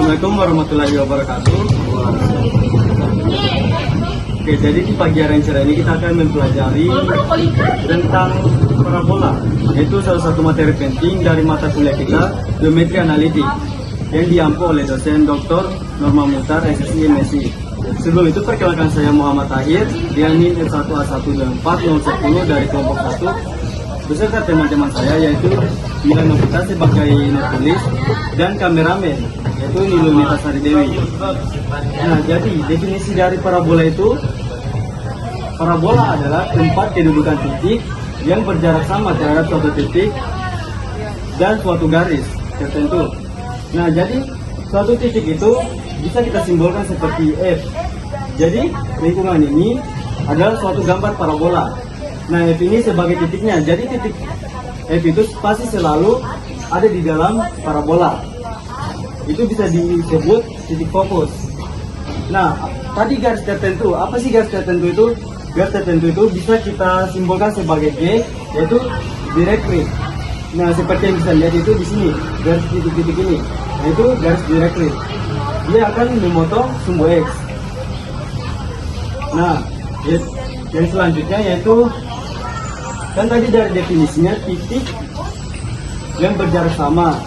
Assalamualaikum warahmatullahi wabarakatuh. Oke, jadi di pagi hari yang cerah ini kita akan mempelajari tentang parabola, yaitu salah satu materi penting dari mata kuliah kita, geometri analitik, yang diampu oleh dosen Dr. Norma Muhtar, SSI MSI. Sebelum itu perkenalkan saya Muhammad Tahir, yakni N1A12410 dari kelompok 1, beserta teman-teman saya yaitu Milan Novita sebagai nulis dan kameramen, yaitu Nilu Nita Sari Dewi. Nah, jadi definisi dari parabola itu, parabola adalah tempat kedudukan titik yang berjarak sama terhadap suatu titik dan suatu garis tertentu. Nah, jadi suatu titik itu bisa kita simbolkan seperti F. Jadi lingkungan ini adalah suatu gambar parabola. Nah, F ini sebagai titiknya. Jadi titik F itu pasti selalu ada di dalam parabola. Itu bisa disebut titik fokus. Nah, tadi garis tertentu. Apa sih garis tertentu itu? Garis tertentu itu bisa kita simbolkan sebagai G, yaitu directrix. Nah, seperti yang bisa lihat itu di sini, garis titik-titik ini, yaitu garis directrix. Dia akan memotong sumbu X. Nah, yang selanjutnya yaitu, kan tadi dari definisinya titik yang berjarak sama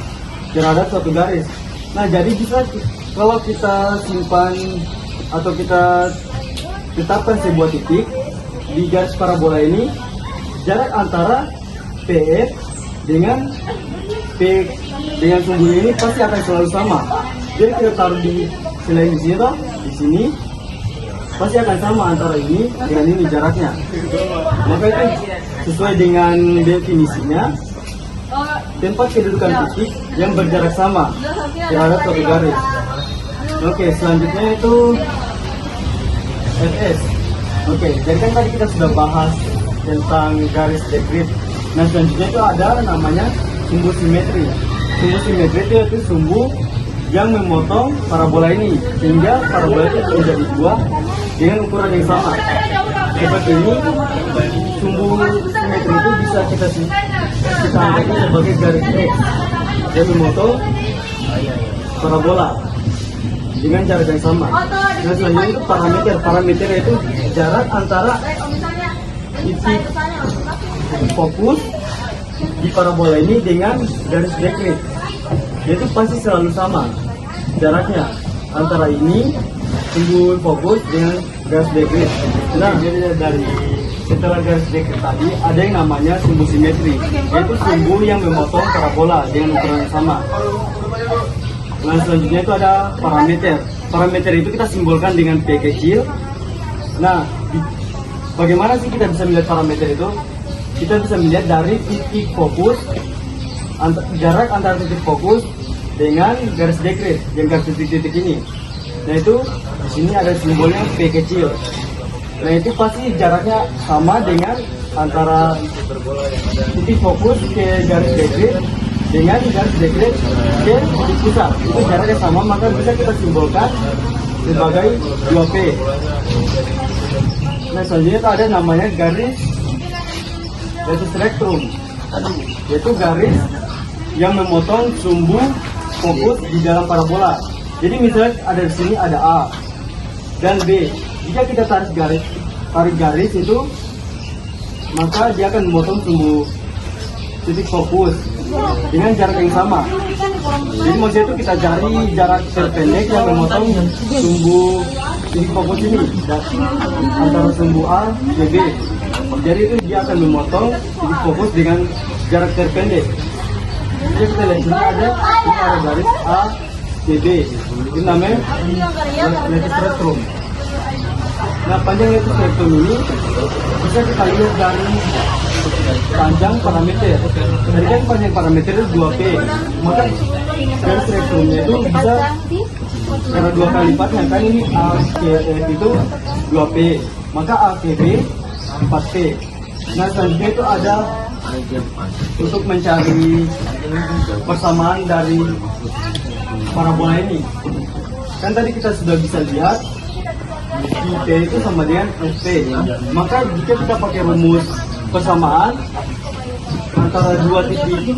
terhadap suatu garis. Nah, jadi bisa kalau kita simpan atau kita tetapkan sebuah titik di garis parabola ini, jarak antara PF dengan P dengan sumbu ini pasti akan selalu sama. Jadi kita taruh di selain di sini pasti akan sama antara ini dengan ini jaraknya. Maka itu sesuai dengan definisinya, tempat kedudukan titik yang berjarak sama terhadap suatu garis. Oke, selanjutnya itu FS. Oke, jadi kan tadi kita sudah bahas tentang garis dekrit. Nah, selanjutnya itu ada namanya sumbu simetri. Sumbu simetri itu yaitu sumbu yang memotong parabola ini sehingga parabola itu menjadi dua dengan ukuran yang sama. Seperti ini, sumbu simetri itu bisa kita anggap sebagai garis X yang memotong parabola dengan jarak yang sama. Nah, selanjutnya itu parameter. Parameter itu jarak antara titik fokus di parabola ini dengan garis dekrit. Yaitu pasti selalu sama jaraknya antara ini sumbu fokus dengan garis dekrit. Nah, jadi dari setelah garis dekrit tadi ada yang namanya sumbu simetri, yaitu sumbu yang memotong parabola dengan ukuran yang sama. Nah, selanjutnya itu ada parameter. Parameter itu kita simbolkan dengan P kecil. Nah, bagaimana sih kita bisa melihat parameter itu? Kita bisa melihat dari titik fokus, jarak antara titik fokus dengan garis dekrit, yang garis titik-titik ini. Nah, itu di sini ada simbolnya P kecil. Nah, itu pasti jaraknya sama dengan antara titik fokus ke garis dekrit dengan garis dekrit ke titik pusat. Itu jaraknya sama, maka bisa kita simbolkan sebagai 2P. Nah, selanjutnya ada namanya garis spektrum, yaitu garis yang memotong sumbu fokus di dalam parabola. Jadi misalnya ada di sini ada A dan B. Jika kita tarik garis itu, maka dia akan memotong sumbu titik fokus dengan jarak yang sama. Jadi maksudnya itu kita cari jarak terpendek yang memotong sumbu titik fokus ini antara sumbu A dan B. Jadi itu dia akan memotong titik fokus dengan jarak terpendek. Jadi kita lihat sini ada garis A, B, B. Ini namanya lattice spektrum. Nah, panjang lattice spektrum ini bisa kita lihat dari panjang parameter. Tadi kan panjang parameter itu 2P. Maka garis spektrumnya itu bisa karena 2 kali lipatnya, kan ini A ke F itu 2P. Maka A ke B 4P. Nah, selanjutnya itu ada untuk mencari persamaan dari parabola ini. Kan tadi kita sudah bisa lihat P itu sama dengan FP. Maka jika kita pakai rumus persamaan antara dua titik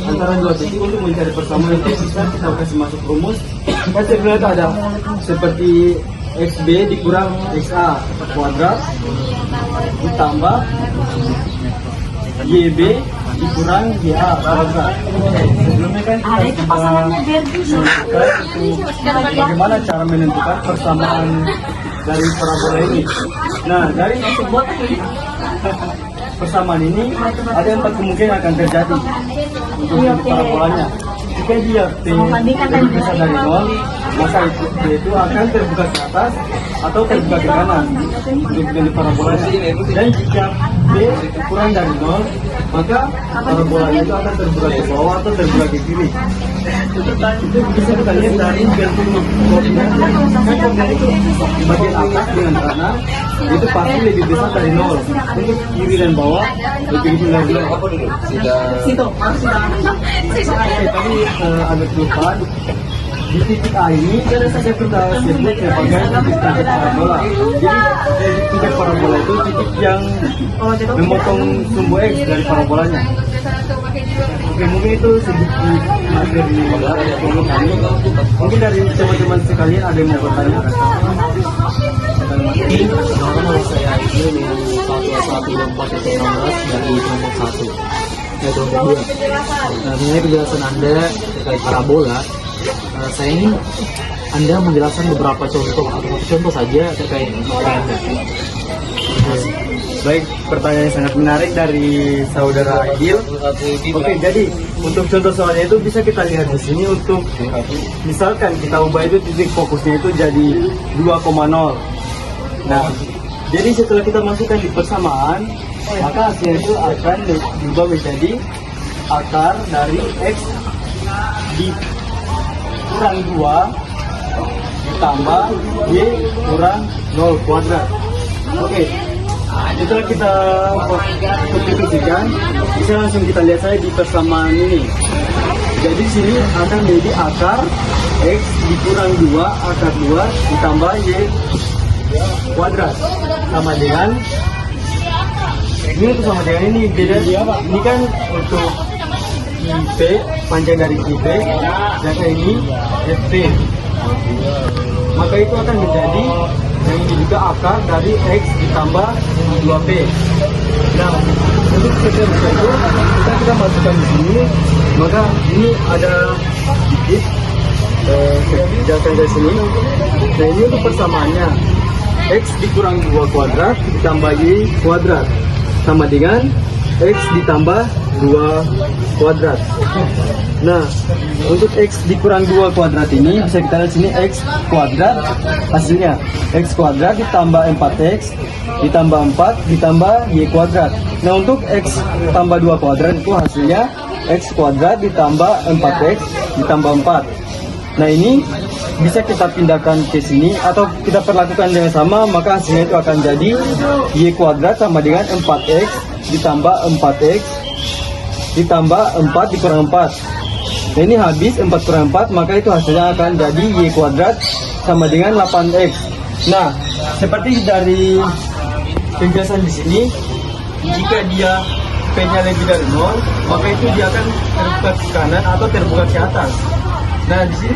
antara dua titik untuk mencari persamaan itu bisa kita kasih masuk rumus. Kan sebenarnya itu ada seperti XB dikurang XA kuadrat ditambah YB dikurang YA kuadrat. Sebelumnya kan kita menentukan bagaimana cara menentukan persamaan dari parabola ini. Nah, dari sebuah persamaan ini ada 4 kemungkinan akan terjadi untuk parabolanya. Jika dia P lebih besar dari 0, maka itu akan terbuka ke atas atau terbuka ke kanan untuk dari parabolanya. Dan jika P kurang dari 0, maka parabolanya itu akan terbuka ke bawah atau terbuka ke kiri. Itu bisa kita lihat dari bentuk koordinat. Kan koordinat itu di bagian atas dengan kanan itu pasti lebih besar dari 0. Untuk kiri dan bawah lebih kecil dari 0. Apa dulu? Tadi ada kelupaan. Di titik A ini kita sebut sebagai titik parabola. Jadi titik parabola itu titik yang memotong sumbu X dari parabolanya. Oke, mungkin itu sedikit materi. Mungkin dari teman-teman sekalian ada yang mau bertanya? Nomor saya ini dengan 111416 dari nomor 1 yaitu nomor 2. Mengenai penjelasan Anda terkait parabola, saya ingin Anda menjelaskan beberapa contoh atau satu contoh saja terkait materi Anda. Baik, pertanyaan yang sangat menarik dari saudara Aidil. Oke, jadi untuk contoh soalnya itu bisa kita lihat di sini. Untuk misalkan kita ubah itu titik fokusnya itu jadi 2,0. Nah, jadi setelah kita masukkan di persamaan, maka hasilnya itu akan diubah menjadi akar dari X dikurang 2 ditambah Y kurang 0 kuadrat. Oke, setelah kita substitusikan, bisa langsung kita lihat saja di persamaan ini. Jadi di sini akan menjadi akar X dikurang 2 akar 2 ditambah Y kuadrat sama dengan ini, sama dengan ini. Beda ini kan untuk IP, panjang dari IP, dan ini FP, maka itu akan menjadi yang ini juga akar dari X ditambah 2P. Nah, untuk setiap itu kita masukkan di sini, maka ini ada sedikit jatuh dari sini. Nah, ini untuk persamaannya X dikurang 2 kuadrat ditambah Y kuadrat sama dengan X ditambah 2 kuadrat. Nah, untuk X dikurang 2 kuadrat ini bisa kita lihat sini X kuadrat, hasilnya X kuadrat ditambah 4X ditambah 4 ditambah Y kuadrat. Nah, untuk X tambah 2 kuadrat itu hasilnya X kuadrat ditambah 4X ditambah 4. Nah, ini bisa kita pindahkan ke sini atau kita perlakukan dengan sama, maka hasilnya itu akan jadi Y kuadrat sama dengan 4X ditambah 4X ditambah 4 dikurang 4. Nah, ini habis 4 kurang 4, maka itu hasilnya akan jadi Y kuadrat sama dengan 8X. Nah, seperti dari penjelasan di sini, jika dia P-nya lebih dari 0, maka itu dia akan terbuka ke kanan atau terbuka ke atas. Nah, di sini